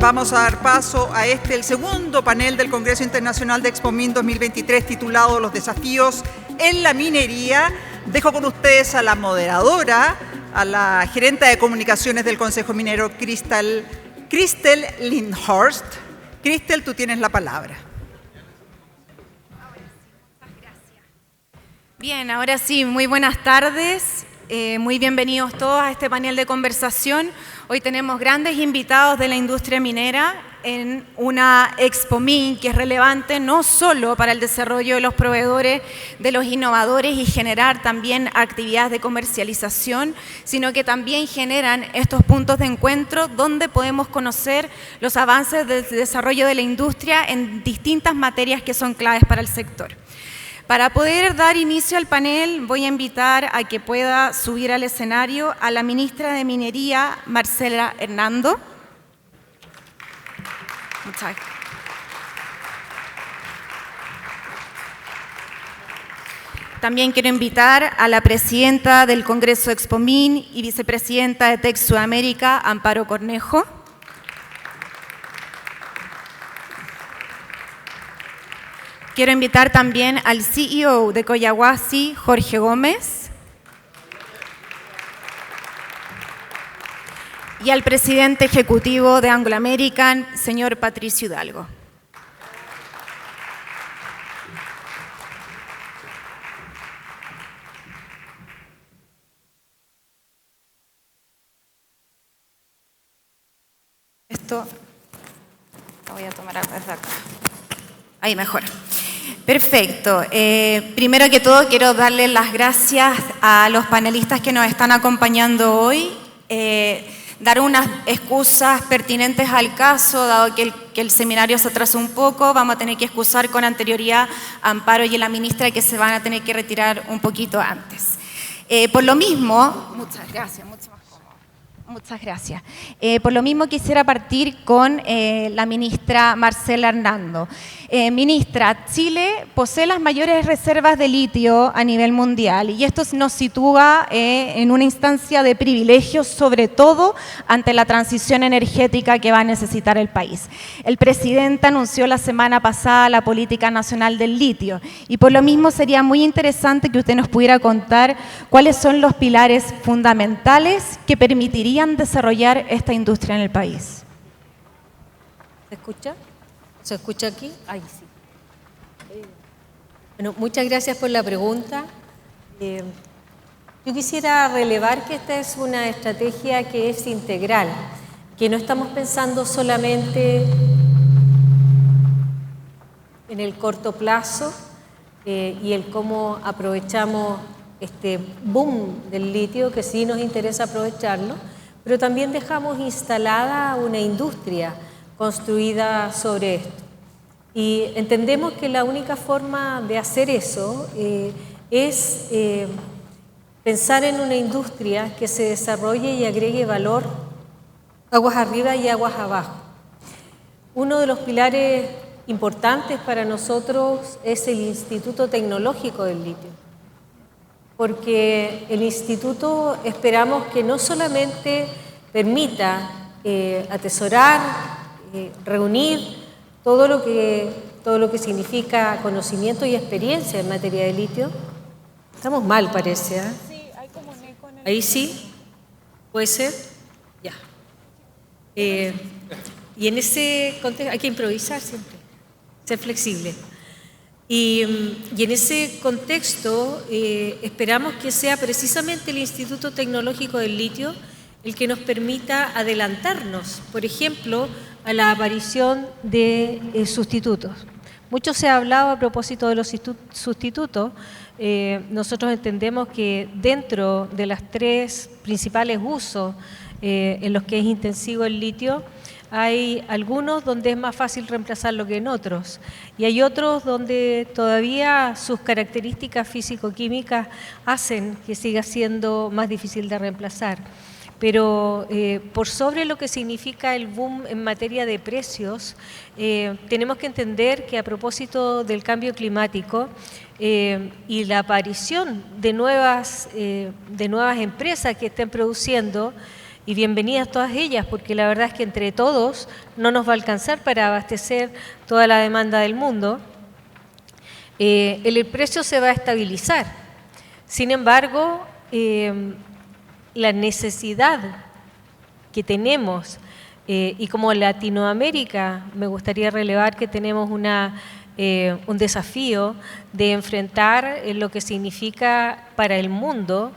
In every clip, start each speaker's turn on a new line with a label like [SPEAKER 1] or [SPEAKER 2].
[SPEAKER 1] Vamos a dar paso a el segundo panel del Congreso Internacional de Expomin 2023 titulado Los desafíos en la minería. Dejo con ustedes a la moderadora, a la gerente de comunicaciones del Consejo Minero, Christel Lindhorst. Christel, tú tienes la palabra.
[SPEAKER 2] Bien, ahora sí, muy buenas tardes. Muy bienvenidos todos a este panel de conversación. Hoy tenemos grandes invitados de la industria minera en una Expomin que es relevante no solo para el desarrollo de los proveedores, de los innovadores y generar también actividades de comercialización, sino que también generan estos puntos de encuentro donde podemos conocer los avances del desarrollo de la industria en distintas materias que son claves para el sector. Para poder dar inicio al panel, voy a invitar a que pueda subir al escenario a la ministra de Minería, Marcela Hernando. Muchas gracias. También quiero invitar a la presidenta del Congreso Expomin y vicepresidenta de Tec Sudamérica, Amparo Cornejo. Quiero invitar también al CEO de Collahuasi, Jorge Gómez, y al presidente ejecutivo de Anglo American, señor Patricio Hidalgo. Esto lo voy a tomar desde acá. Ahí mejor. Perfecto. Primero que todo quiero darle las gracias a los panelistas que nos están acompañando hoy. Dar unas excusas pertinentes al caso, dado que el seminario se atrasó un poco, vamos a tener que excusar con anterioridad a Amparo y a la ministra que se van a tener que retirar un poquito antes. Por lo mismo, muchas gracias, mucho más cómodo. Muchas gracias. Por lo mismo quisiera partir con la ministra Marcela Hernando. Ministra, Chile posee las mayores reservas de litio a nivel mundial y esto nos sitúa en una instancia de privilegio, sobre todo ante la transición energética que va a necesitar el país. El presidente anunció la semana pasada la Política Nacional del Litio y por lo mismo sería muy interesante que usted nos pudiera contar cuáles son los pilares fundamentales que permitirían desarrollar esta industria en el país.
[SPEAKER 3] ¿Se escucha? ¿Se escucha aquí? Ahí sí. Bueno, muchas gracias por la pregunta. Yo quisiera relevar que esta es una estrategia que es integral, que no estamos pensando solamente en el corto plazo y el cómo aprovechamos este boom del litio, que sí nos interesa aprovecharlo, pero también dejamos instalada una industria construida sobre esto. Y entendemos que la única forma de hacer eso es pensar en una industria que se desarrolle y agregue valor aguas arriba y aguas abajo. Uno de los pilares importantes para nosotros es el Instituto Tecnológico del Litio, porque el instituto esperamos que no solamente permita atesorar, reunir todo lo que significa conocimiento y experiencia en materia de litio. Estamos mal, parece, ¿eh?
[SPEAKER 2] Sí, hay como un eco en el...
[SPEAKER 3] Ahí sí, puede ser, ya. Y en ese contexto hay que improvisar siempre, ser flexible. Y en ese contexto esperamos que sea precisamente el Instituto Tecnológico del Litio el que nos permita adelantarnos, por ejemplo, a la aparición de sustitutos. Mucho se ha hablado a propósito de los sustitutos. Nosotros entendemos que dentro de los tres principales usos en los que es intensivo el litio, hay algunos donde es más fácil reemplazarlo que en otros y hay otros donde todavía sus características físico-químicas hacen que siga siendo más difícil de reemplazar. Pero por sobre lo que significa el boom en materia de precios, tenemos que entender que a propósito del cambio climático y la aparición de nuevas empresas que estén produciendo, y bienvenidas todas ellas, porque la verdad es que entre todos no nos va a alcanzar para abastecer toda la demanda del mundo. El precio se va a estabilizar. Sin embargo, la necesidad que tenemos, y como Latinoamérica me gustaría relevar que tenemos un desafío de enfrentar lo que significa para el mundo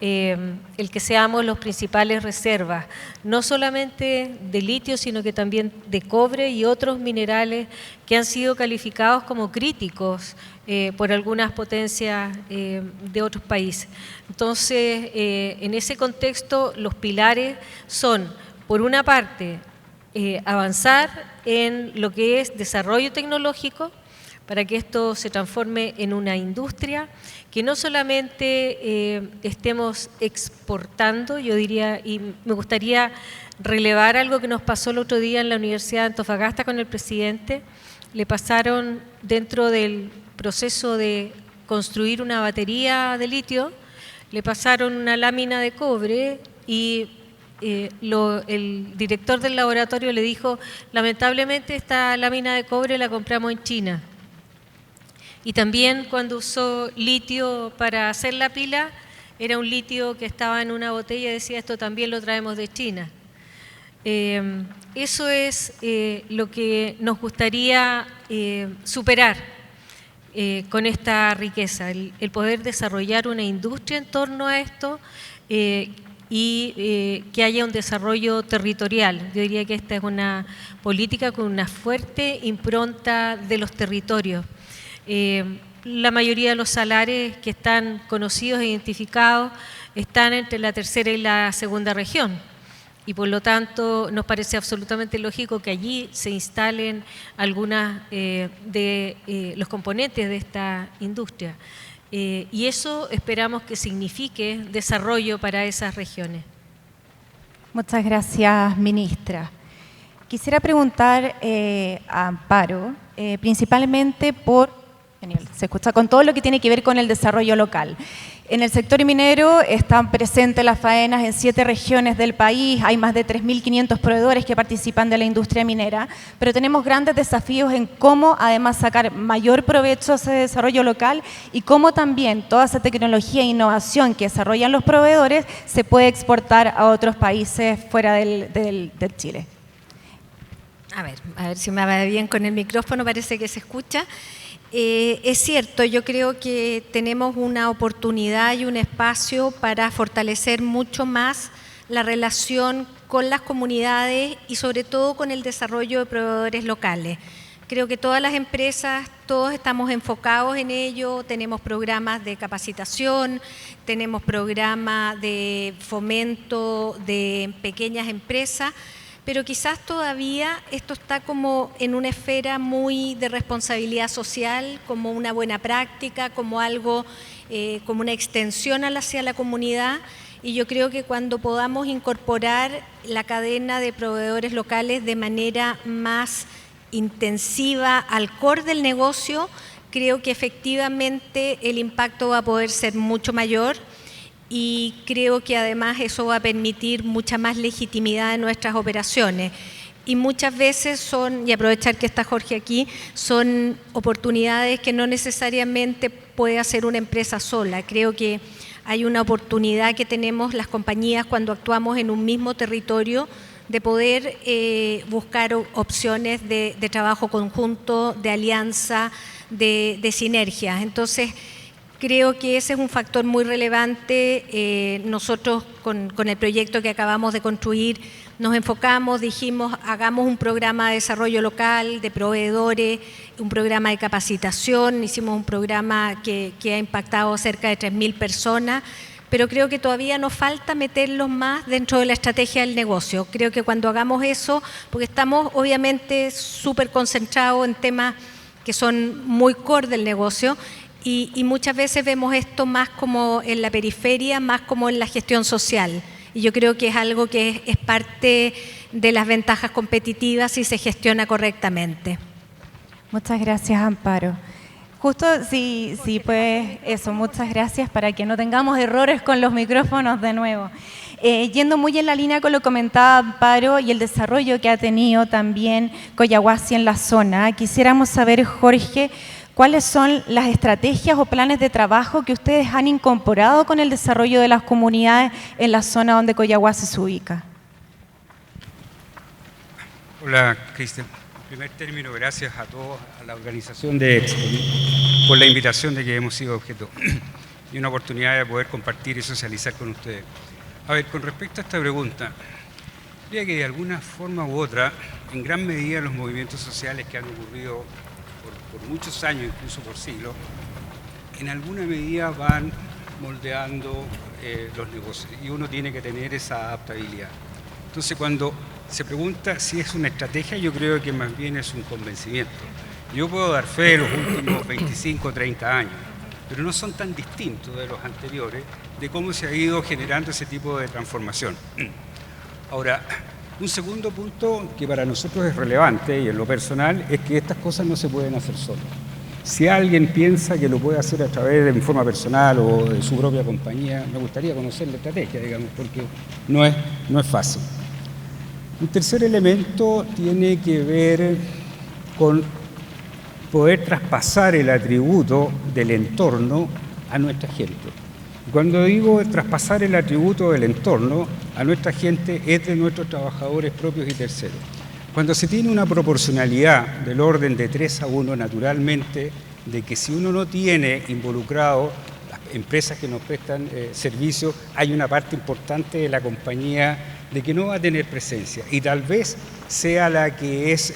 [SPEAKER 3] el que seamos los principales reservas, no solamente de litio, sino que también de cobre y otros minerales que han sido calificados como críticos por algunas potencias de otros países. Entonces, en ese contexto, los pilares son, por una parte, avanzar en lo que es desarrollo tecnológico, para que esto se transforme en una industria, que no solamente estemos exportando, yo diría, y me gustaría relevar algo que nos pasó el otro día en la Universidad de Antofagasta con el presidente. Le pasaron, dentro del proceso de construir una batería de litio, le pasaron una lámina de cobre y el director del laboratorio le dijo: lamentablemente esta lámina de cobre la compramos en China. Y también cuando usó litio para hacer la pila, era un litio que estaba en una botella y decía: esto también lo traemos de China. Eso es lo que nos gustaría superar con esta riqueza, el poder desarrollar una industria en torno a esto y que haya un desarrollo territorial. Yo diría que esta es una política con una fuerte impronta de los territorios. La mayoría de los salares que están conocidos e identificados están entre la tercera y la segunda región, y por lo tanto nos parece absolutamente lógico que allí se instalen algunas de los componentes de esta industria, y eso esperamos que signifique desarrollo para esas regiones.
[SPEAKER 2] Muchas gracias, ministra. Quisiera preguntar a Amparo, principalmente por... Genial, se escucha con todo lo que tiene que ver con el desarrollo local. En el sector minero están presentes las faenas en 7 regiones del país, hay más de 3.500 proveedores que participan de la industria minera, pero tenemos grandes desafíos en cómo además sacar mayor provecho a ese desarrollo local y cómo también toda esa tecnología e innovación que desarrollan los proveedores se puede exportar a otros países fuera del Chile.
[SPEAKER 4] A ver si me va bien con el micrófono, parece que se escucha. Es cierto, yo creo que tenemos una oportunidad y un espacio para fortalecer mucho más la relación con las comunidades y sobre todo con el desarrollo de proveedores locales. Creo que todas las empresas, todos estamos enfocados en ello, tenemos programas de capacitación, tenemos programas de fomento de pequeñas empresas, pero quizás todavía esto está como en una esfera muy de responsabilidad social, como una buena práctica, como algo, como una extensión hacia la comunidad, y yo creo que cuando podamos incorporar la cadena de proveedores locales de manera más intensiva al core del negocio, creo que efectivamente el impacto va a poder ser mucho mayor. Y creo que además eso va a permitir mucha más legitimidad en nuestras operaciones. Y muchas veces son, y aprovechar que está Jorge aquí, son oportunidades que no necesariamente puede hacer una empresa sola. Creo que hay una oportunidad que tenemos las compañías cuando actuamos en un mismo territorio de poder buscar opciones de trabajo conjunto, de alianza, de sinergia. Entonces, creo que ese es un factor muy relevante. Nosotros con el proyecto que acabamos de construir nos enfocamos, dijimos, hagamos un programa de desarrollo local, de proveedores, un programa de capacitación, hicimos un programa que ha impactado cerca de 3.000 personas, pero creo que todavía nos falta meterlos más dentro de la estrategia del negocio. Creo que cuando hagamos eso, porque estamos obviamente súper concentrados en temas que son muy core del negocio, y muchas veces vemos esto más como en la periferia, más como en la gestión social. Y yo creo que es algo que es parte de las ventajas competitivas si se gestiona correctamente.
[SPEAKER 2] Muchas gracias, Amparo. Justo, sí, pues eso, muchas gracias para que no tengamos errores con los micrófonos de nuevo. Yendo muy en la línea con lo que comentaba Amparo y el desarrollo que ha tenido también Collahuasi en la zona, quisiéramos saber, Jorge, ¿cuáles son las estrategias o planes de trabajo que ustedes han incorporado con el desarrollo de las comunidades en la zona donde Collahuasi se ubica?
[SPEAKER 5] Hola, Cristian. En primer término, gracias a todos, a la organización de Expomin, por la invitación de que hemos sido objeto y una oportunidad de poder compartir y socializar con ustedes. A ver, con respecto a esta pregunta, diría que de alguna forma u otra, en gran medida los movimientos sociales que han ocurrido por muchos años, incluso por siglos, en alguna medida van moldeando los negocios y uno tiene que tener esa adaptabilidad. Entonces, cuando se pregunta si es una estrategia, yo creo que más bien es un convencimiento. Yo puedo dar fe de los últimos 25 o 30 años, pero no son tan distintos de los anteriores de cómo se ha ido generando ese tipo de transformación. Ahora, un segundo punto que para nosotros es relevante y en lo personal es que estas cosas no se pueden hacer solas. Si alguien piensa que lo puede hacer a través de mi forma personal o de su propia compañía, me gustaría conocer la estrategia, digamos, porque no es fácil. Un tercer elemento tiene que ver con poder traspasar el atributo del entorno a nuestra gente. Cuando digo traspasar el atributo del entorno a nuestra gente es de nuestros trabajadores propios y terceros. Cuando se tiene una proporcionalidad del orden de 3:1, naturalmente, de que si uno no tiene involucrado las empresas que nos prestan servicios, hay una parte importante de la compañía de que no va a tener presencia y tal vez sea la que es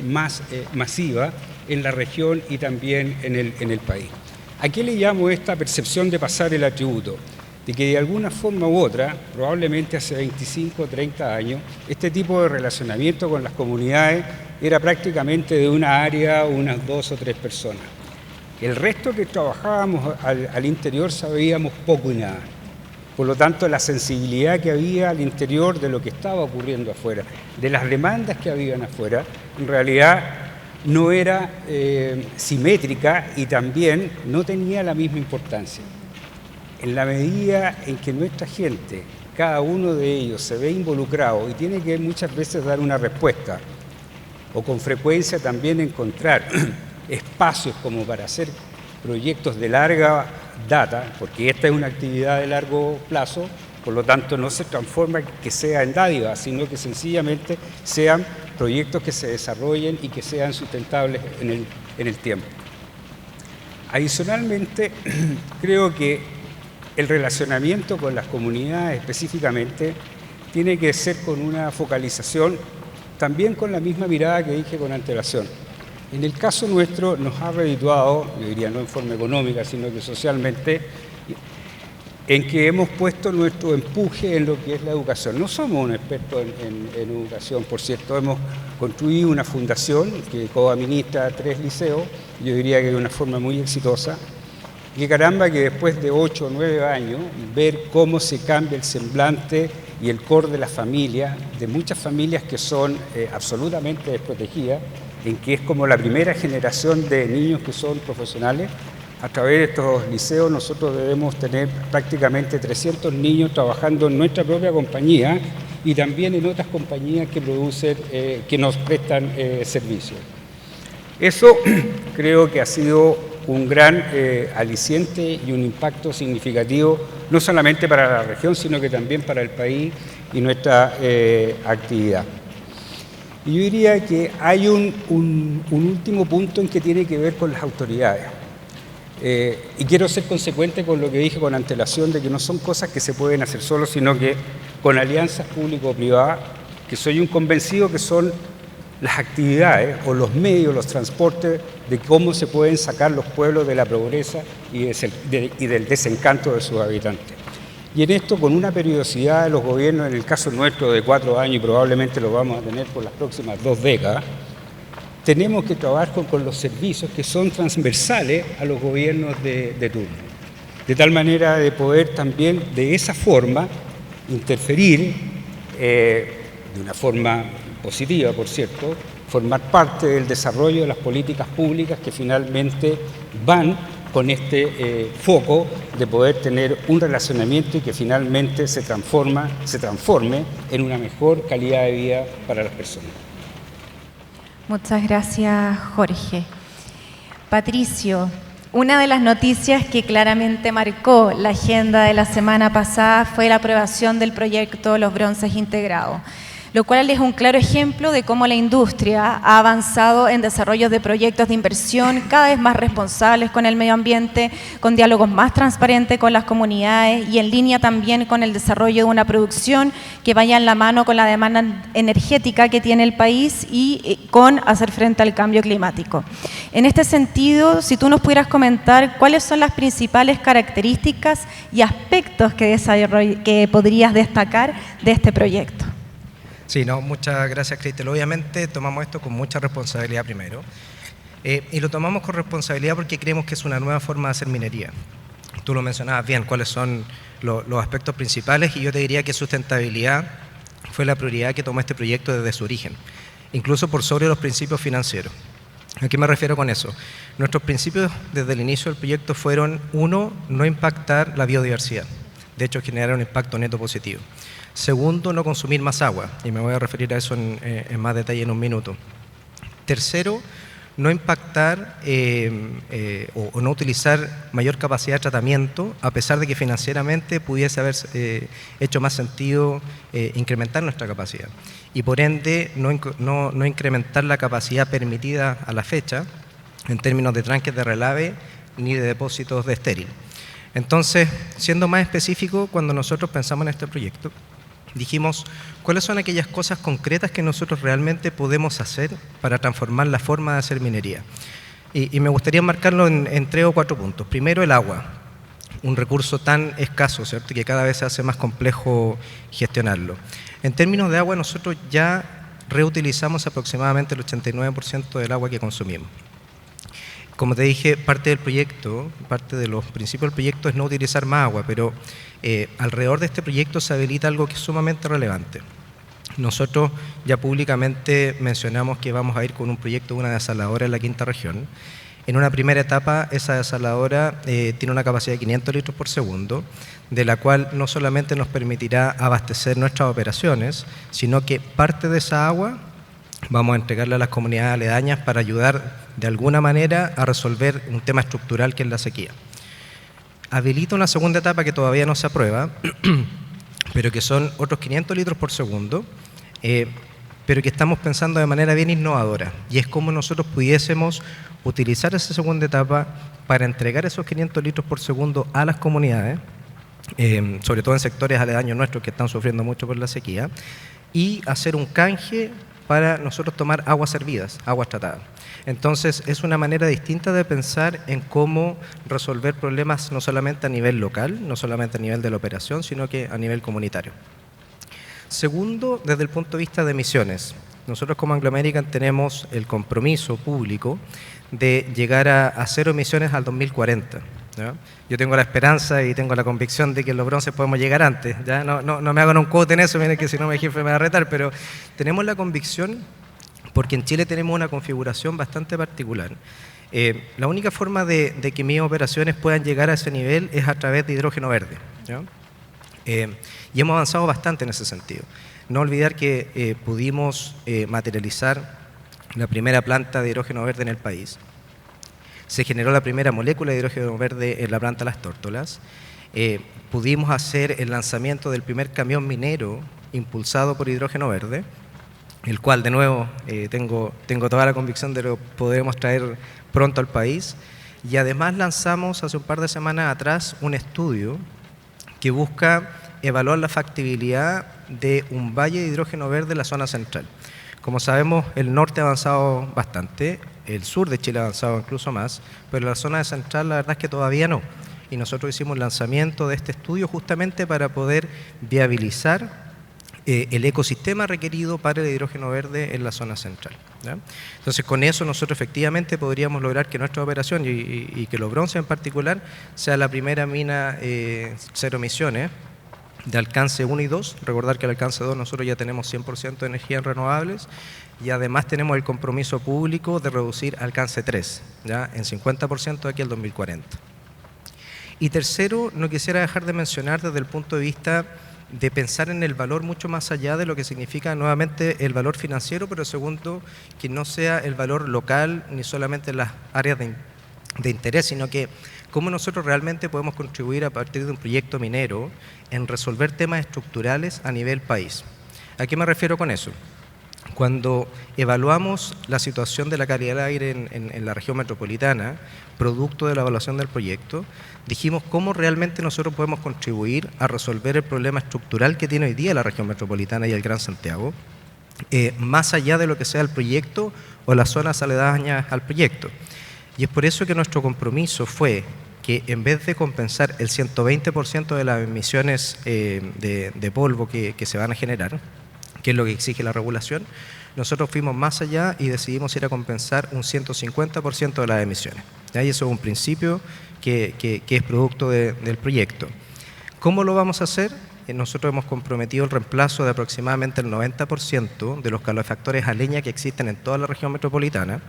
[SPEAKER 5] más masiva en la región y también en el país. ¿A qué le llamo esta percepción de pasar el atributo? De que de alguna forma u otra, probablemente hace 25 o 30 años, este tipo de relacionamiento con las comunidades era prácticamente de una área, unas 2 o 3 personas. El resto que trabajábamos al interior sabíamos poco y nada. Por lo tanto, la sensibilidad que había al interior de lo que estaba ocurriendo afuera, de las demandas que habían afuera, en realidad no era simétrica y también no tenía la misma importancia. En la medida en que nuestra gente, cada uno de ellos se ve involucrado y tiene que muchas veces dar una respuesta, o con frecuencia también encontrar espacios como para hacer proyectos de larga data, porque esta es una actividad de largo plazo, por lo tanto no se transforma que sea en dádiva, sino que sencillamente sean proyectos que se desarrollen y que sean sustentables en el tiempo. Adicionalmente, creo que el relacionamiento con las comunidades específicamente tiene que ser con una focalización, también con la misma mirada que dije con antelación. En el caso nuestro nos ha redituado, yo diría no en forma económica, sino que socialmente, en que hemos puesto nuestro empuje en lo que es la educación. No somos un experto en educación, por cierto, hemos construido una fundación que coadministra 3 liceos, yo diría que de una forma muy exitosa, y que caramba que después de 8 o 9 años, ver cómo se cambia el semblante y el core de la familia, de muchas familias que son absolutamente desprotegidas, en que es como la primera generación de niños que son profesionales. A través de estos liceos nosotros debemos tener prácticamente 300 niños trabajando en nuestra propia compañía y también en otras compañías que producen, que nos prestan servicios. Eso creo que ha sido un gran aliciente y un impacto significativo, no solamente para la región, sino que también para el país y nuestra actividad. Y yo diría que hay un último punto en que tiene que ver con las autoridades. Y quiero ser consecuente con lo que dije con antelación, de que no son cosas que se pueden hacer solos, sino que con alianzas público-privadas, que soy un convencido que son las actividades o los medios, los transportes, de cómo se pueden sacar los pueblos de la pobreza y del desencanto de sus habitantes. Y en esto, con una periodicidad de los gobiernos, en el caso nuestro de 4 años, y probablemente lo vamos a tener por las próximas 2 décadas, tenemos que trabajar con los servicios que son transversales a los gobiernos de turno. De tal manera de poder también, de esa forma, interferir, de una forma positiva, por cierto, formar parte del desarrollo de las políticas públicas que finalmente van con este foco de poder tener un relacionamiento y que finalmente se transforme en una mejor calidad de vida para las personas.
[SPEAKER 2] Muchas gracias, Jorge. Patricio, una de las noticias que claramente marcó la agenda de la semana pasada fue la aprobación del proyecto Los Bronces Integrados, lo cual es un claro ejemplo de cómo la industria ha avanzado en desarrollos de proyectos de inversión cada vez más responsables con el medio ambiente, con diálogos más transparentes con las comunidades y en línea también con el desarrollo de una producción que vaya en la mano con la demanda energética que tiene el país y con hacer frente al cambio climático. En este sentido, si tú nos pudieras comentar cuáles son las principales características y aspectos que podrías destacar de este proyecto.
[SPEAKER 6] Sí, no, muchas gracias, Cristel. Obviamente tomamos esto con mucha responsabilidad primero. Y lo tomamos con responsabilidad porque creemos que es una nueva forma de hacer minería. Tú lo mencionabas bien, cuáles son los aspectos principales, y yo te diría que sustentabilidad fue la prioridad que tomó este proyecto desde su origen, incluso por sobre los principios financieros. ¿A qué me refiero con eso? Nuestros principios desde el inicio del proyecto fueron, uno, no impactar la biodiversidad, de hecho generar un impacto neto positivo. Segundo, no consumir más agua, y me voy a referir a eso en más detalle en un minuto. Tercero, no impactar o no utilizar mayor capacidad de tratamiento, a pesar de que financieramente pudiese haber hecho más sentido incrementar nuestra capacidad. Y por ende, no incrementar la capacidad permitida a la fecha, en términos de tranques de relave ni de depósitos de estéril. Entonces, siendo más específico, cuando nosotros pensamos en este proyecto, dijimos, ¿cuáles son aquellas cosas concretas que nosotros realmente podemos hacer para transformar la forma de hacer minería? Y me gustaría marcarlo en 3 o 4 puntos. Primero, el agua, un recurso tan escaso, ¿cierto?, que cada vez se hace más complejo gestionarlo. En términos de agua, nosotros ya reutilizamos aproximadamente el 89% del agua que consumimos. Como te dije, parte del proyecto, parte de los principios del proyecto es no utilizar más agua, pero alrededor de este proyecto se habilita algo que es sumamente relevante. Nosotros ya públicamente mencionamos que vamos a ir con un proyecto de una desaladora en la quinta región. En una primera etapa, esa desaladora tiene una capacidad de 500 litros por segundo, de la cual no solamente nos permitirá abastecer nuestras operaciones, sino que parte de esa agua vamos a entregarla a las comunidades aledañas para ayudar de alguna manera a resolver un tema estructural que es la sequía. Habilita una segunda etapa que todavía no se aprueba, pero que son otros 500 litros por segundo, pero que estamos pensando de manera bien innovadora, y es cómo nosotros pudiésemos utilizar esa segunda etapa para entregar esos 500 litros por segundo a las comunidades, sobre todo en sectores aledaños nuestros que están sufriendo mucho por la sequía, y hacer un canje para nosotros tomar aguas hervidas, aguas tratadas. Entonces, es una manera distinta de pensar en cómo resolver problemas no solamente a nivel local, no solamente a nivel de la operación, sino que a nivel comunitario. Segundo, desde el punto de vista de emisiones. Nosotros como Anglo American tenemos el compromiso público de llegar a 0 emisiones al 2040. ¿Ya? Yo tengo la esperanza y tengo la convicción de que en los bronces podemos llegar antes. ¿Ya? No me hagan un quote en eso, miren que si no mi jefe me va a retar, pero tenemos la convicción porque en Chile tenemos una configuración bastante particular. La única forma de que mis operaciones puedan llegar a ese nivel es a través de hidrógeno verde. ¿Ya? Y hemos avanzado bastante en ese sentido. No olvidar que pudimos materializar la primera planta de hidrógeno verde en el país. Se generó la primera molécula de hidrógeno verde en la planta Las Tórtolas. Pudimos hacer el lanzamiento del primer camión minero impulsado por hidrógeno verde, el cual, de nuevo, tengo toda la convicción de que lo podremos traer pronto al país. Y además lanzamos hace un par de semanas atrás un estudio que busca evaluar la factibilidad de un valle de hidrógeno verde en la zona central. Como sabemos, el norte ha avanzado bastante, el sur de Chile ha avanzado incluso más, pero la zona central la verdad es que todavía no. Y nosotros hicimos el lanzamiento de este estudio justamente para poder viabilizar el ecosistema requerido para el hidrógeno verde en la zona central. ¿Ya? Entonces, con eso nosotros efectivamente podríamos lograr que nuestra operación y que los bronces en particular sea la primera mina 0 emisiones de alcance 1 y 2. Recordar que el alcance 2 nosotros ya tenemos 100% de energías renovables y además tenemos el compromiso público de reducir alcance 3, ¿ya? En 50% de aquí al 2040. Y tercero, no quisiera dejar de mencionar desde el punto de vista de pensar en el valor mucho más allá de lo que significa nuevamente el valor financiero, pero segundo, que no sea el valor local ni solamente en las áreas de interés, sino que cómo nosotros realmente podemos contribuir a partir de un proyecto minero en resolver temas estructurales a nivel país. ¿A qué me refiero con eso? Cuando evaluamos la situación de la calidad del aire en la región metropolitana, producto de la evaluación del proyecto, dijimos cómo realmente nosotros podemos contribuir a resolver el problema estructural que tiene hoy día la región metropolitana y el Gran Santiago, más allá de lo que sea el proyecto o las zonas aledañas al proyecto. Y es por eso que nuestro compromiso fue que en vez de compensar el 120% de las emisiones de polvo que se van a generar, que es lo que exige la regulación, nosotros fuimos más allá y decidimos ir a compensar un 150% de las emisiones. Y eso es un principio que es producto del proyecto. ¿Cómo lo vamos a hacer? Nosotros hemos comprometido el reemplazo de aproximadamente el 90% de los calefactores a leña que existen en toda la región metropolitana,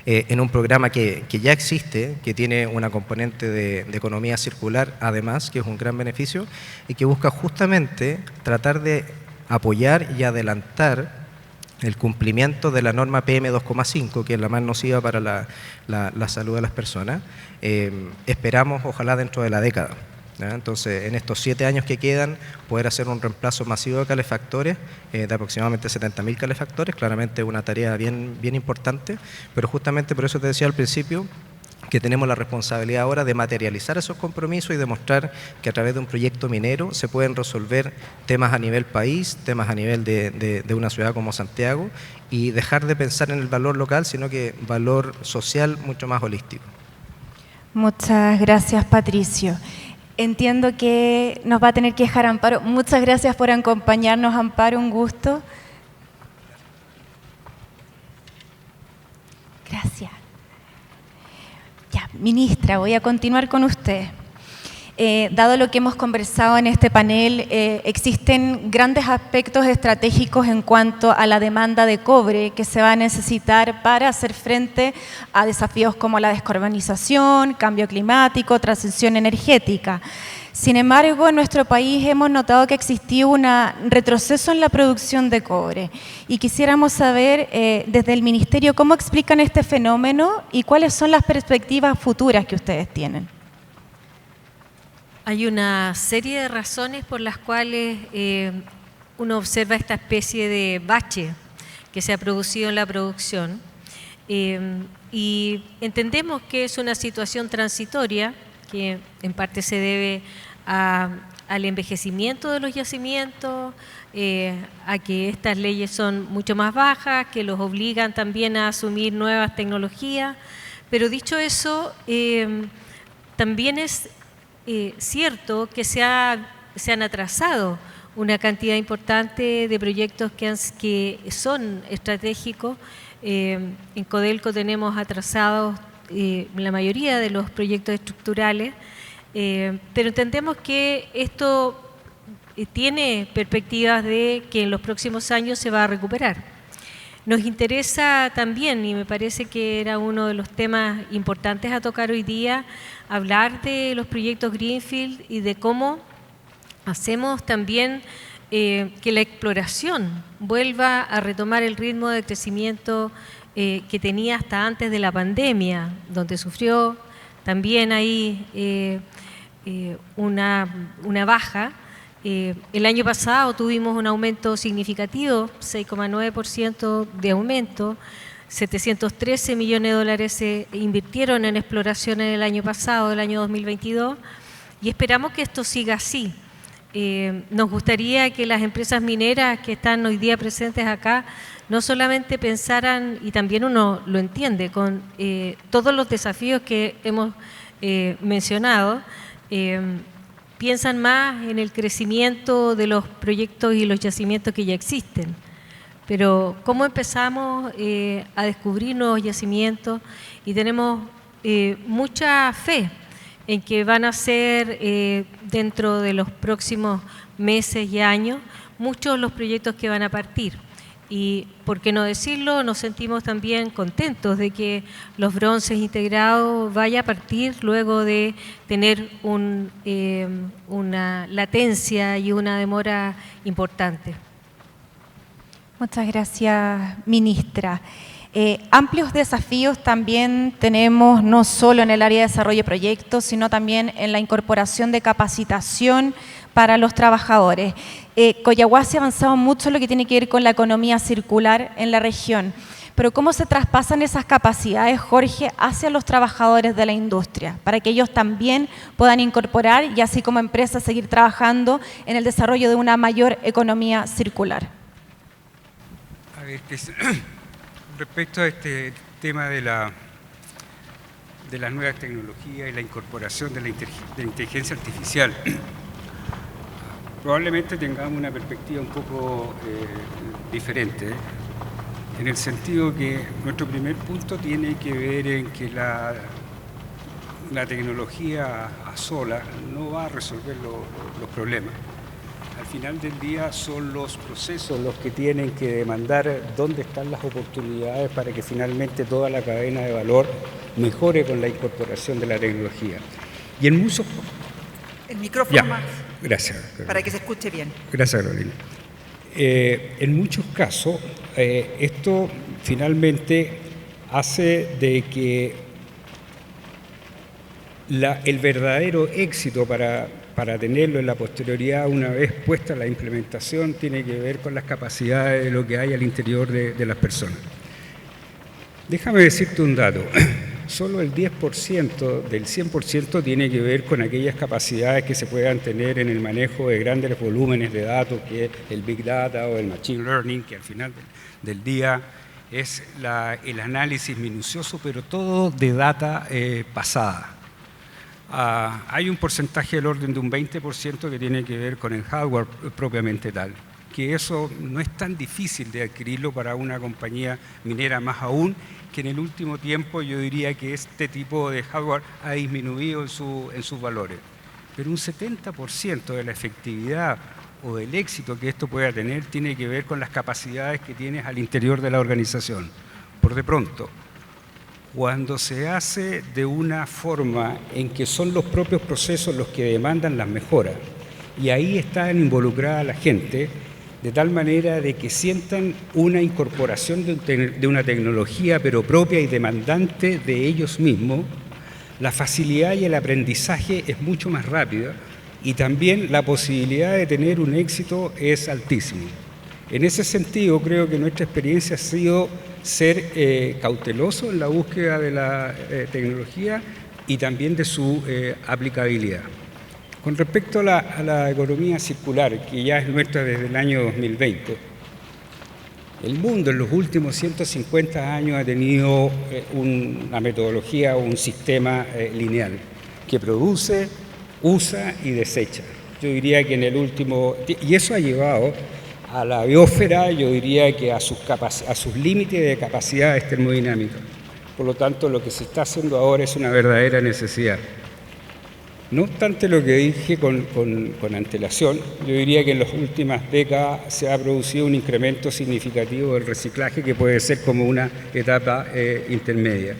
[SPEAKER 6] en un programa que ya existe, que tiene una componente de economía circular además, que es un gran beneficio, y que busca justamente tratar de apoyar y adelantar el cumplimiento de la norma PM2,5, que es la más nociva para la salud de las personas. Esperamos, ojalá, dentro de la década, ¿ya? Entonces, en estos 7 años que quedan, poder hacer un reemplazo masivo de calefactores, de aproximadamente 70.000 calefactores, claramente una tarea bien importante, pero justamente por eso te decía al principio, que tenemos la responsabilidad ahora de materializar esos compromisos y demostrar que a través de un proyecto minero se pueden resolver temas a nivel país, temas a nivel de una ciudad como Santiago, y dejar de pensar en el valor local, sino que valor social mucho más holístico.
[SPEAKER 2] Muchas gracias, Patricio. Entiendo que nos va a tener que dejar Amparo. Muchas gracias por acompañarnos, Amparo, un gusto. Gracias. Ya, ministra, voy a continuar con usted. Dado lo que hemos conversado en este panel, existen grandes aspectos estratégicos en cuanto a la demanda de cobre que se va a necesitar para hacer frente a desafíos como la descarbonización, cambio climático, transición energética. Sin embargo, en nuestro país hemos notado que existió un retroceso en la producción de cobre y quisiéramos saber desde el Ministerio cómo explican este fenómeno y cuáles son las perspectivas futuras que ustedes tienen.
[SPEAKER 3] Hay una serie de razones por las cuales uno observa esta especie de bache que se ha producido en la producción y entendemos que es una situación transitoria que en parte se debe al envejecimiento de los yacimientos, a que estas leyes son mucho más bajas, que los obligan también a asumir nuevas tecnologías, pero dicho eso, también es cierto que se han atrasado una cantidad importante de proyectos que son estratégicos. En Codelco tenemos atrasados la mayoría de los proyectos estructurales, pero entendemos que esto tiene perspectivas de que en los próximos años se va a recuperar. Nos interesa también, y me parece que era uno de los temas importantes a tocar hoy día, hablar de los proyectos Greenfield y de cómo hacemos también que la exploración vuelva a retomar el ritmo de crecimiento que tenía hasta antes de la pandemia, donde sufrió también ahí una baja. El año pasado tuvimos un aumento significativo, 6,9% de aumento, 713 millones de dólares se invirtieron en exploración en el año pasado, el año 2022, y esperamos que esto siga así. Nos gustaría que las empresas mineras que están hoy día presentes acá no solamente pensaran, y también uno lo entiende, con todos los desafíos que hemos mencionado, piensan más en el crecimiento de los proyectos y los yacimientos que ya existen. Pero ¿cómo empezamos a descubrir nuevos yacimientos? Y tenemos mucha fe en que van a ser dentro de los próximos meses y años muchos los proyectos que van a partir. Y, por qué no decirlo, nos sentimos también contentos de que los bronces integrados vaya a partir luego de tener una latencia y una demora importante.
[SPEAKER 2] Muchas gracias, ministra. Amplios desafíos también tenemos, no solo en el área de desarrollo de proyectos, sino también en la incorporación de capacitación para los trabajadores. Coyahuasi ha avanzado mucho en lo que tiene que ver con la economía circular en la región, pero ¿cómo se traspasan esas capacidades, Jorge, hacia los trabajadores de la industria, para que ellos también puedan incorporar y así como empresa seguir trabajando en el desarrollo de una mayor economía circular?
[SPEAKER 5] A ver, respecto a este tema de las nuevas tecnologías y la incorporación de la inteligencia artificial, probablemente tengamos una perspectiva un poco diferente, en el sentido que nuestro primer punto tiene que ver en que la tecnología a sola no va a resolver los problemas. Al final del día son los procesos los que tienen que demandar dónde están las oportunidades para que finalmente toda la cadena de valor mejore con la incorporación de la tecnología. Y en muchos...
[SPEAKER 1] El micrófono más.
[SPEAKER 5] Gracias.
[SPEAKER 1] Para que se escuche bien.
[SPEAKER 5] Gracias, Carolina. En muchos casos, esto finalmente hace de que el verdadero éxito para tenerlo en la posterioridad, una vez puesta la implementación, tiene que ver con las capacidades de lo que hay al interior de las personas. Déjame decirte un dato. Solo el 10% del 100% tiene que ver con aquellas capacidades que se puedan tener en el manejo de grandes volúmenes de datos, que es el Big Data o el Machine Learning, que al final del día es el análisis minucioso, pero todo de data pasada. Hay un porcentaje del orden de un 20% que tiene que ver con el hardware propiamente tal, que eso no es tan difícil de adquirirlo para una compañía minera, más aún que en el último tiempo yo diría que este tipo de hardware ha disminuido en sus valores. Pero un 70% de la efectividad o del éxito que esto pueda tener tiene que ver con las capacidades que tienes al interior de la organización. Por de pronto, cuando se hace de una forma en que son los propios procesos los que demandan las mejoras, y ahí están involucrada la gente, de tal manera de que sientan una incorporación de una tecnología pero propia y demandante de ellos mismos, la facilidad y el aprendizaje es mucho más rápida y también la posibilidad de tener un éxito es altísimo. En ese sentido, creo que nuestra experiencia ha sido ser cauteloso en la búsqueda de la tecnología y también de su aplicabilidad. Con respecto a la economía circular, que ya es nuestra desde el año 2020, el mundo en los últimos 150 años ha tenido una metodología o un sistema lineal que produce, usa y desecha. Yo diría que en el último... Y eso ha llevado a la biosfera, yo diría que a sus límites de capacidades termodinámicas. Por lo tanto, lo que se está haciendo ahora es una verdadera necesidad. No obstante lo que dije con antelación, yo diría que en las últimas décadas se ha producido un incremento significativo del reciclaje que puede ser como una etapa intermedia.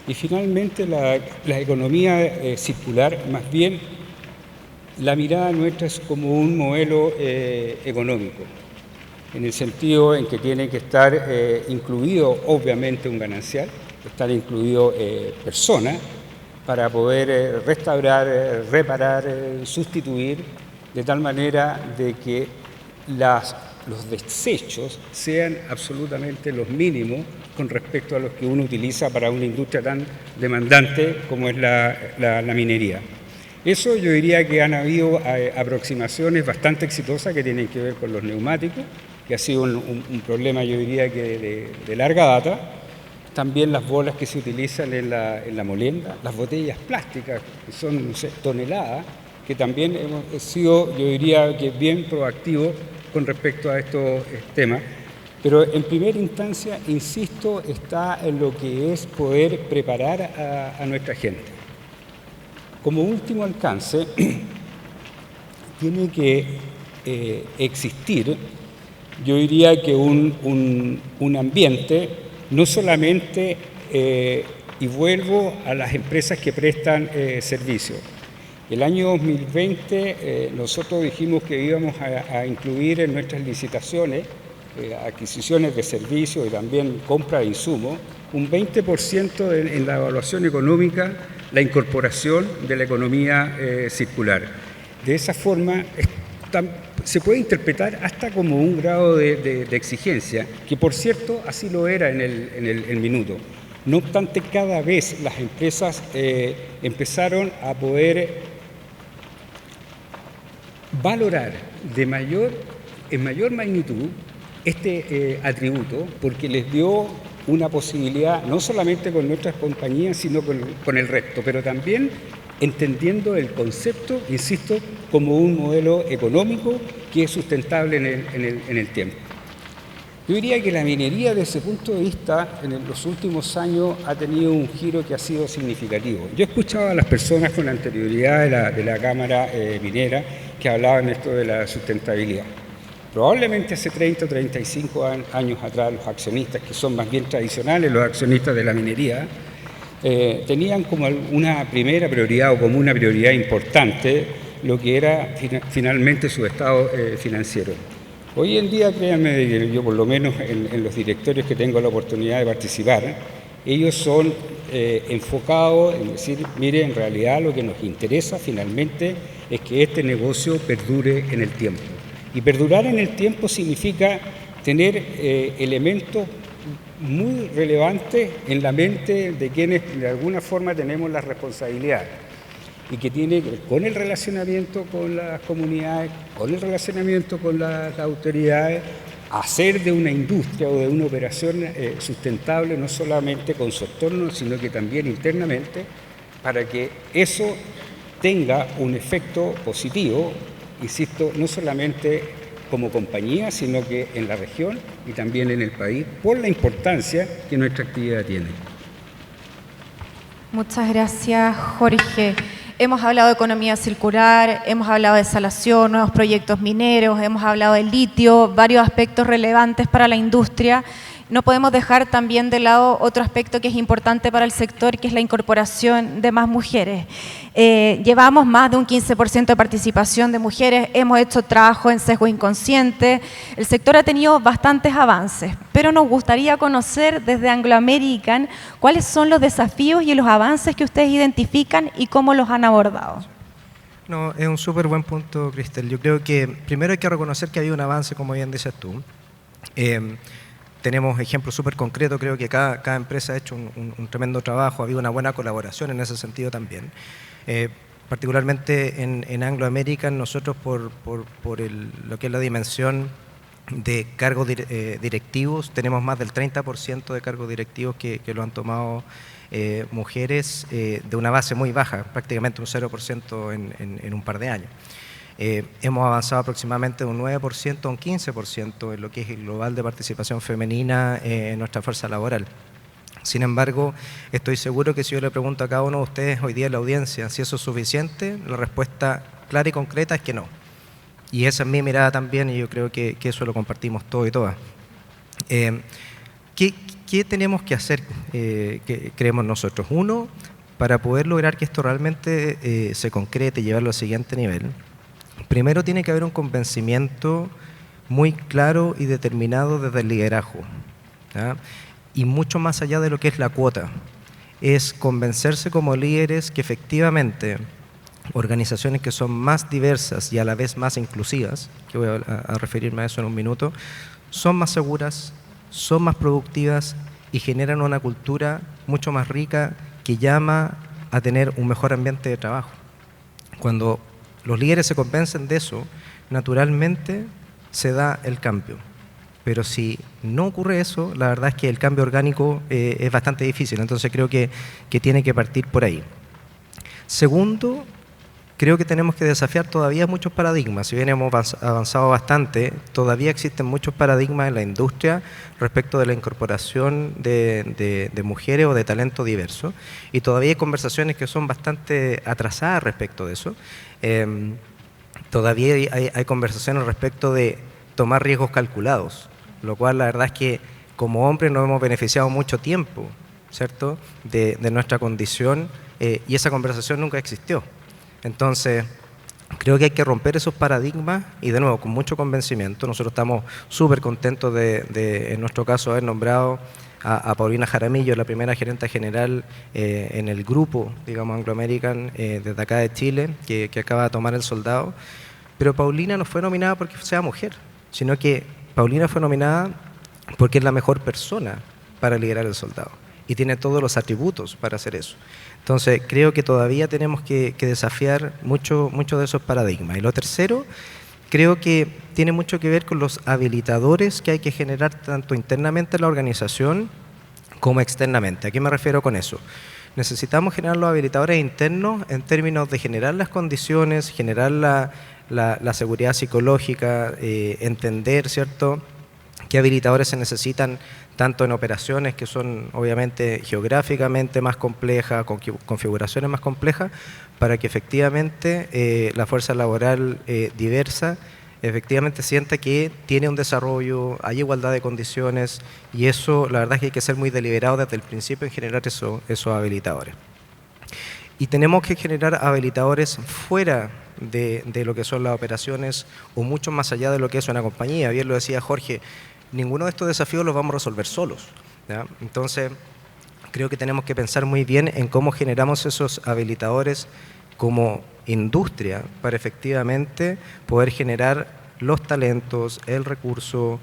[SPEAKER 5] Y finalmente la economía circular, más bien la mirada nuestra es como un modelo económico, en el sentido en que tiene que estar incluido obviamente un ganancial, estar incluido personas, para poder restaurar, reparar, sustituir, de tal manera de que los desechos sean absolutamente los mínimos con respecto a los que uno utiliza para una industria tan demandante como es la minería. Eso yo diría que han habido aproximaciones bastante exitosas que tienen que ver con los neumáticos, que ha sido un problema yo diría que de larga data. También las bolas que se utilizan en la molienda, las botellas plásticas, que son toneladas, que también hemos sido, yo diría que bien proactivos con respecto a estos temas. Pero en primera instancia, insisto, está en lo que es poder preparar a nuestra gente. como último alcance, tiene que existir, yo diría que un ambiente, no solamente, y vuelvo a las empresas que prestan servicios. El año 2020 nosotros dijimos que íbamos a incluir en nuestras licitaciones, adquisiciones de servicios y también compra de insumos, un 20% en la evaluación económica, la incorporación de la economía circular. De esa forma se puede interpretar hasta como un grado de exigencia, que por cierto así lo era en el minuto. No obstante, cada vez las empresas empezaron a poder valorar en mayor magnitud este atributo, porque les dio una posibilidad, no solamente con nuestras compañías, sino con el resto, pero también entendiendo el concepto, insisto, como un modelo económico que es sustentable en el tiempo. Yo diría que la minería, desde ese punto de vista, en los últimos años ha tenido un giro que ha sido significativo. Yo escuchaba a las personas con anterioridad de la Cámara Minera que hablaban esto de la sustentabilidad. Probablemente hace 30 o 35 años atrás los accionistas, que son más bien tradicionales, los accionistas de la minería, tenían como una primera prioridad o como una prioridad importante lo que era finalmente su estado financiero. Hoy en día, créanme, yo por lo menos en los directorios que tengo la oportunidad de participar, ellos son enfocados en decir, mire, en realidad lo que nos interesa finalmente es que este negocio perdure en el tiempo. Y perdurar en el tiempo significa tener elementos muy relevantes en la mente de quienes de alguna forma tenemos la responsabilidad y que tiene que ver con el relacionamiento con las comunidades, con el relacionamiento con las autoridades, hacer de una industria o de una operación sustentable no solamente con su entorno, sino que también internamente, para que eso tenga un efecto positivo, insisto, no solamente como compañía, sino que en la región y también en el país, por la importancia que nuestra actividad tiene.
[SPEAKER 2] Muchas gracias, Jorge. Hemos hablado de economía circular, hemos hablado de desalación, nuevos proyectos mineros, hemos hablado del litio, varios aspectos relevantes para la industria. No podemos dejar también de lado otro aspecto que es importante para el sector, que es la incorporación de más mujeres. Llevamos más de un 15% de participación de mujeres, hemos hecho trabajo en sesgo inconsciente, el sector ha tenido bastantes avances, pero nos gustaría conocer desde Anglo American cuáles son los desafíos y los avances que ustedes identifican y cómo los han abordado.
[SPEAKER 6] No, es un súper buen punto, Cristel. Yo creo que primero hay que reconocer que ha habido un avance, como bien dices tú. Tenemos ejemplos súper concretos, creo que cada empresa ha hecho un tremendo trabajo, ha habido una buena colaboración en ese sentido también. Particularmente en Anglo American, nosotros por lo que es la dimensión de cargos directivos, tenemos más del 30% de cargos directivos que lo han tomado mujeres de una base muy baja, prácticamente un 0% en un par de años. Hemos avanzado aproximadamente de un 9% a un 15% en lo que es el global de participación femenina en nuestra fuerza laboral. Sin embargo, estoy seguro que si yo le pregunto a cada uno de ustedes hoy día en la audiencia si eso es suficiente, la respuesta clara y concreta es que no. Y esa es mi mirada también y yo creo que eso lo compartimos todos y todas. ¿Qué tenemos que hacer, que creemos nosotros? Uno, para poder lograr que esto realmente se concrete y llevarlo al siguiente nivel, primero tiene que haber un convencimiento muy claro y determinado desde el liderazgo, ¿ya? Y mucho más allá de lo que es la cuota, es convencerse como líderes que efectivamente organizaciones que son más diversas y a la vez más inclusivas, que voy a referirme a eso en un minuto, son más seguras, son más productivas y generan una cultura mucho más rica que llama a tener un mejor ambiente de trabajo. Cuando los líderes se convencen de eso, naturalmente se da el cambio. Pero si no ocurre eso, la verdad es que el cambio orgánico es bastante difícil. Entonces creo que tiene que partir por ahí. Segundo, creo que tenemos que desafiar todavía muchos paradigmas. Si bien hemos avanzado bastante, todavía existen muchos paradigmas en la industria respecto de la incorporación de mujeres o de talento diverso, y todavía hay conversaciones que son bastante atrasadas respecto de eso. Todavía hay conversaciones respecto de tomar riesgos calculados, lo cual la verdad es que como hombres nos hemos beneficiado mucho tiempo, ¿cierto?, de nuestra condición, y esa conversación nunca existió. Entonces, creo que hay que romper esos paradigmas y, de nuevo, con mucho convencimiento. Nosotros estamos súper contentos de, en nuestro caso, haber nombrado a Paulina Jaramillo, la primera gerente general en el grupo, digamos, Anglo American, desde acá de Chile, que acaba de tomar el soldado. Pero Paulina no fue nominada porque sea mujer, sino que Paulina fue nominada porque es la mejor persona para liderar el soldado y tiene todos los atributos para hacer eso. Entonces, creo que todavía tenemos que desafiar mucho de esos paradigmas. Y lo tercero, creo que tiene mucho que ver con los habilitadores que hay que generar tanto internamente en la organización como externamente. ¿A qué me refiero con eso? Necesitamos generar los habilitadores internos en términos de generar las condiciones, generar la seguridad psicológica, entender, ¿cierto?, qué habilitadores se necesitan tanto en operaciones que son obviamente geográficamente más complejas, con configuraciones más complejas, para que efectivamente la fuerza laboral diversa efectivamente sienta que tiene un desarrollo, hay igualdad de condiciones, y eso la verdad es que hay que ser muy deliberado desde el principio en generar esos habilitadores. Y tenemos que generar habilitadores fuera de lo que son las operaciones o mucho más allá de lo que es una compañía. Bien lo decía Jorge, ninguno de estos desafíos los vamos a resolver solos, ¿ya? Entonces, creo que tenemos que pensar muy bien en cómo generamos esos habilitadores como industria para efectivamente poder generar los talentos, el recurso,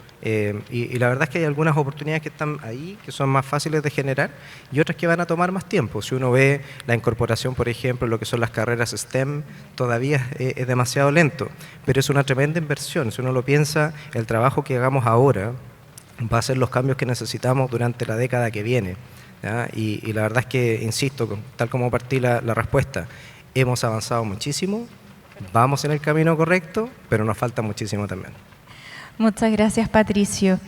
[SPEAKER 6] y la verdad es que hay algunas oportunidades que están ahí, que son más fáciles de generar, y otras que van a tomar más tiempo. Si uno ve la incorporación, por ejemplo, lo que son las carreras STEM, todavía es demasiado lento, pero es una tremenda inversión. Si uno lo piensa, el trabajo que hagamos ahora va a ser los cambios que necesitamos durante la década que viene, ¿ya? Y la verdad es que, insisto, tal como partí la respuesta, hemos avanzado muchísimo, vamos en el camino correcto, pero nos falta muchísimo también.
[SPEAKER 2] Muchas gracias, Patricio.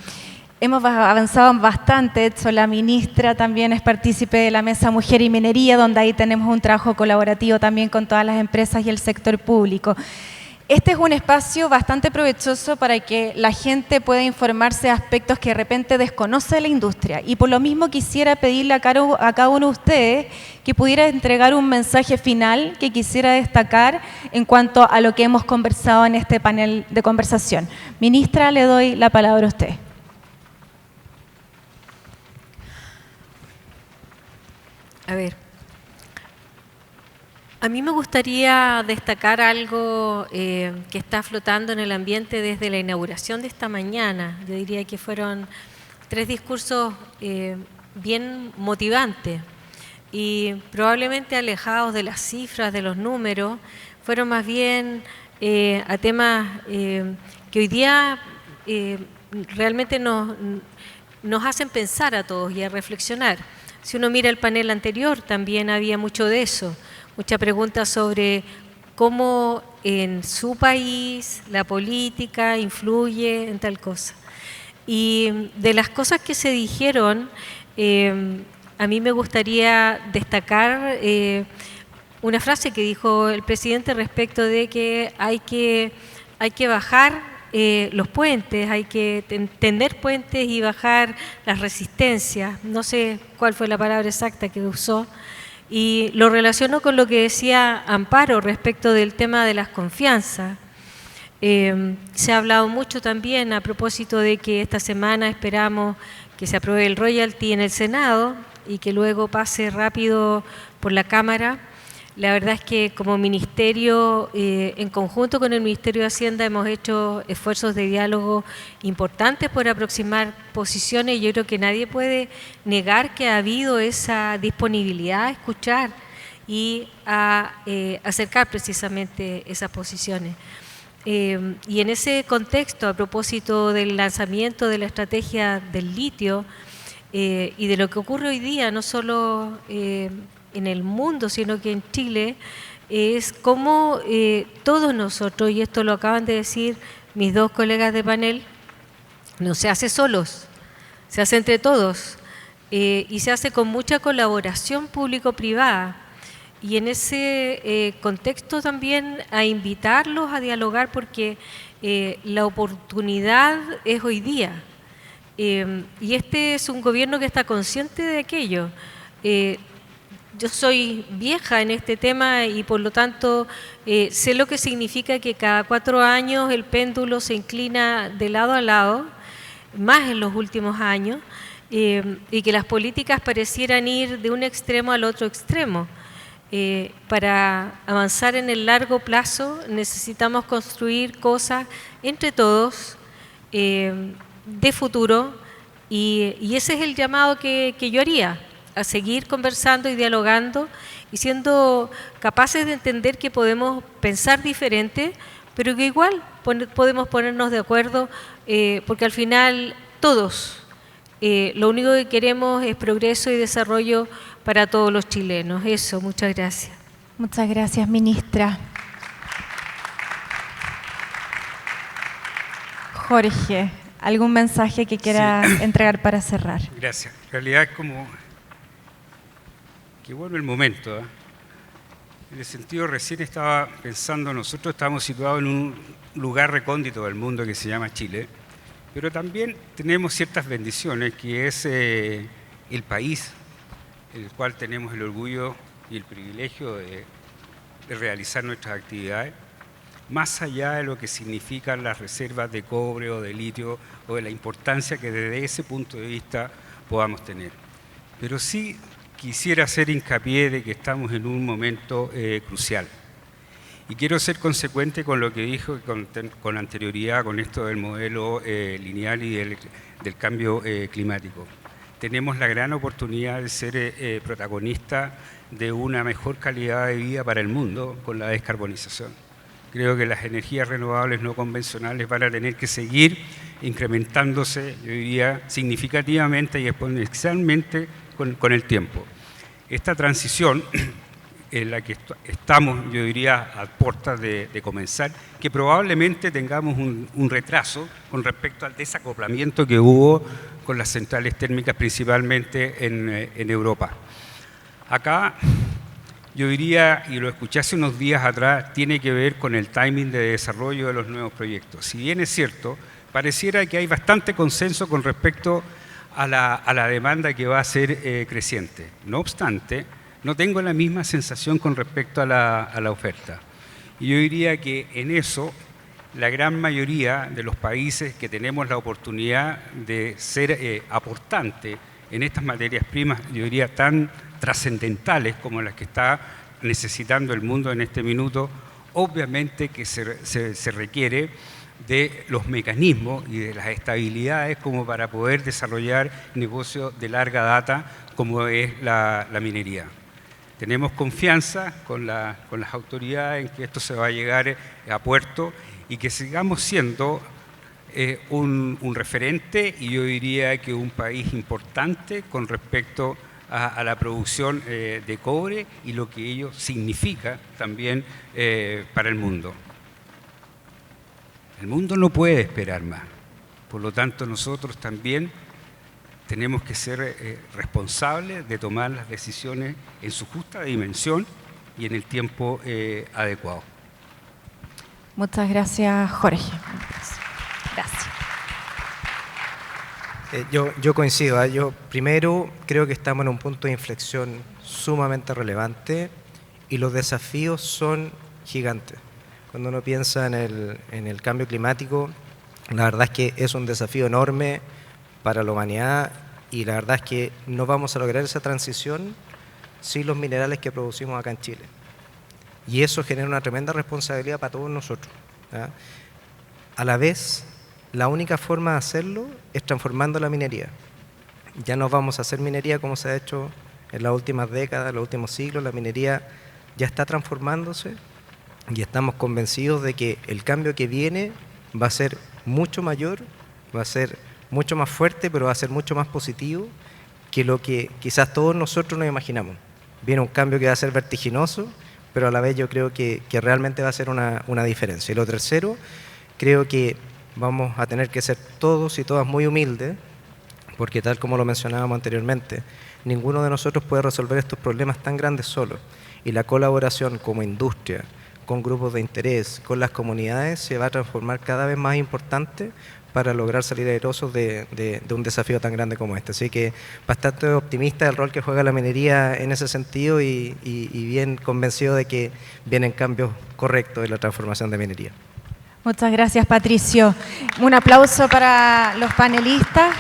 [SPEAKER 2] Hemos avanzado bastante. De hecho, la ministra también es partícipe de la Mesa Mujer y Minería, donde ahí tenemos un trabajo colaborativo también con todas las empresas y el sector público. Este es un espacio bastante provechoso para que la gente pueda informarse de aspectos que de repente desconoce la industria. Y por lo mismo quisiera pedirle a cada uno de ustedes que pudiera entregar un mensaje final que quisiera destacar en cuanto a lo que hemos conversado en este panel de conversación. Ministra, le doy la palabra a usted.
[SPEAKER 3] A ver. A mí me gustaría destacar algo que está flotando en el ambiente desde la inauguración de esta mañana. Yo diría que fueron 3 discursos bien motivantes y probablemente alejados de las cifras, de los números, fueron más bien a temas que hoy día realmente nos hacen pensar a todos y a reflexionar. Si uno mira el panel anterior, también había mucho de eso. Mucha pregunta sobre cómo en su país la política influye en tal cosa. Y de las cosas que se dijeron, a mí me gustaría destacar una frase que dijo el presidente respecto de que hay que bajar los puentes, hay que tender puentes y bajar las resistencias. No sé cuál fue la palabra exacta que usó. Y lo relaciono con lo que decía Amparo respecto del tema de las confianzas. Se ha hablado mucho también a propósito de que esta semana esperamos que se apruebe el royalty en el Senado y que luego pase rápido por la Cámara. La verdad es que como ministerio, en conjunto con el Ministerio de Hacienda, hemos hecho esfuerzos de diálogo importantes por aproximar posiciones. Yo creo que nadie puede negar que ha habido esa disponibilidad a escuchar y a acercar precisamente esas posiciones. Y en ese contexto, a propósito del lanzamiento de la estrategia del litio y de lo que ocurre hoy día, no solo en el mundo, sino que en Chile, es cómo todos nosotros, y esto lo acaban de decir mis dos colegas de panel, no se hace solos, se hace entre todos y se hace con mucha colaboración público-privada. Y en ese contexto también a invitarlos a dialogar porque la oportunidad es hoy día. Y este es un gobierno que está consciente de aquello. Yo soy vieja en este tema y por lo tanto sé lo que significa que cada 4 años el péndulo se inclina de lado a lado, más en los últimos años, y que las políticas parecieran ir de un extremo al otro extremo. Para avanzar en el largo plazo necesitamos construir cosas entre todos de futuro y ese es el llamado que yo haría, a seguir conversando y dialogando y siendo capaces de entender que podemos pensar diferente, pero que igual podemos ponernos de acuerdo porque al final todos lo único que queremos es progreso y desarrollo para todos los chilenos. Eso, muchas gracias.
[SPEAKER 2] Muchas gracias, ministra. Jorge, ¿algún mensaje que quiera entregar para cerrar?
[SPEAKER 5] Gracias. En realidad es como que vuelve el momento. En el sentido, recién estaba pensando, nosotros estamos situados en un lugar recóndito del mundo que se llama Chile, pero también tenemos ciertas bendiciones, que es el país en el cual tenemos el orgullo y el privilegio de realizar nuestras actividades, más allá de lo que significan las reservas de cobre o de litio o de la importancia que desde ese punto de vista podamos tener. Pero sí quisiera hacer hincapié de que estamos en un momento crucial. Y quiero ser consecuente con lo que dijo con anterioridad, con esto del modelo lineal y del cambio climático. Tenemos la gran oportunidad de ser protagonistas de una mejor calidad de vida para el mundo con la descarbonización. Creo que las energías renovables no convencionales van a tener que seguir incrementándose, yo diría, significativamente y exponencialmente con el tiempo. Esta transición en la que estamos, yo diría, a puertas de comenzar, que probablemente tengamos un retraso con respecto al desacoplamiento que hubo con las centrales térmicas, principalmente en Europa. Acá, yo diría, y lo escuché hace unos días atrás, tiene que ver con el timing de desarrollo de los nuevos proyectos. Si bien es cierto, pareciera que hay bastante consenso con respecto a la demanda que va a ser creciente. No obstante, no tengo la misma sensación con respecto a la oferta. Y yo diría que en eso la gran mayoría de los países que tenemos la oportunidad de ser aportante en estas materias primas, yo diría tan trascendentales como las que está necesitando el mundo en este minuto, obviamente que se requiere de los mecanismos y de las estabilidades como para poder desarrollar negocios de larga data como es la minería. Tenemos confianza con las autoridades en que esto se va a llegar a puerto y que sigamos siendo un referente y yo diría que un país importante con respecto a la producción de cobre y lo que ello significa también para el mundo. El mundo no puede esperar más, por lo tanto nosotros también tenemos que ser responsables de tomar las decisiones en su justa dimensión y en el tiempo adecuado.
[SPEAKER 2] Muchas gracias, Jorge. Gracias.
[SPEAKER 6] Yo coincido. Yo primero creo que estamos en un punto de inflexión sumamente relevante y los desafíos son gigantes. Cuando uno piensa en el cambio climático, la verdad es que es un desafío enorme para la humanidad y la verdad es que no vamos a lograr esa transición sin los minerales que producimos acá en Chile. Y eso genera una tremenda responsabilidad para todos nosotros, ¿ya? A la vez, la única forma de hacerlo es transformando la minería. Ya no vamos a hacer minería como se ha hecho en las últimas décadas, en los últimos siglos. La minería ya está transformándose y estamos convencidos de que el cambio que viene va a ser mucho mayor, va a ser mucho más fuerte, pero va a ser mucho más positivo que lo que quizás todos nosotros nos imaginamos. Viene un cambio que va a ser vertiginoso, pero a la vez yo creo que realmente va a ser una diferencia. Y lo tercero, creo que vamos a tener que ser todos y todas muy humildes, porque tal como lo mencionábamos anteriormente, ninguno de nosotros puede resolver estos problemas tan grandes solo. Y la colaboración como industria, con grupos de interés, con las comunidades, se va a transformar cada vez más importante para lograr salir airosos de un desafío tan grande como este. Así que bastante optimista del rol que juega la minería en ese sentido y bien convencido de que vienen cambios correctos en la transformación de minería.
[SPEAKER 2] Muchas gracias, Patricio. Un aplauso para los panelistas.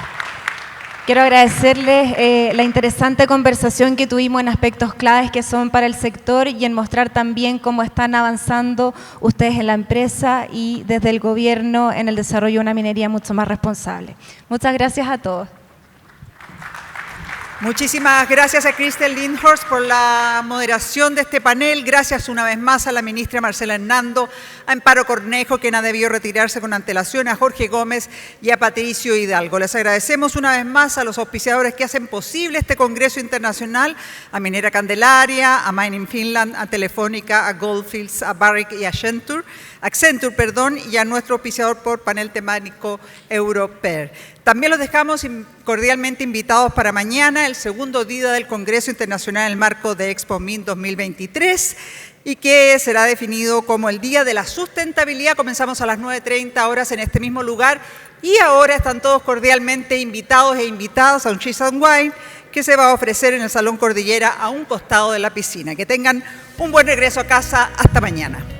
[SPEAKER 2] Quiero agradecerles la interesante conversación que tuvimos en aspectos claves que son para el sector y en mostrar también cómo están avanzando ustedes en la empresa y desde el gobierno en el desarrollo de una minería mucho más responsable. Muchas gracias a todos.
[SPEAKER 1] Muchísimas gracias a Christel Lindhorst por la moderación de este panel. Gracias una vez más a la ministra Marcela Hernando, a Amparo Cornejo, quien ha debido retirarse con antelación, a Jorge Gómez y a Patricio Hidalgo. Les agradecemos una vez más a los auspiciadores que hacen posible este Congreso Internacional, a Minera Candelaria, a Mining Finland, a Telefónica, a Goldfields, a Barrick y a Accenture, y a nuestro auspiciador por panel temático Europer. También los dejamos cordialmente invitados para mañana, el segundo día del Congreso Internacional en el marco de Expo Min 2023 y que será definido como el Día de la Sustentabilidad. Comenzamos a las 9:30 horas en este mismo lugar y ahora están todos cordialmente invitados e invitadas a un Cheese and Wine que se va a ofrecer en el Salón Cordillera a un costado de la piscina. Que tengan un buen regreso a casa. Hasta mañana.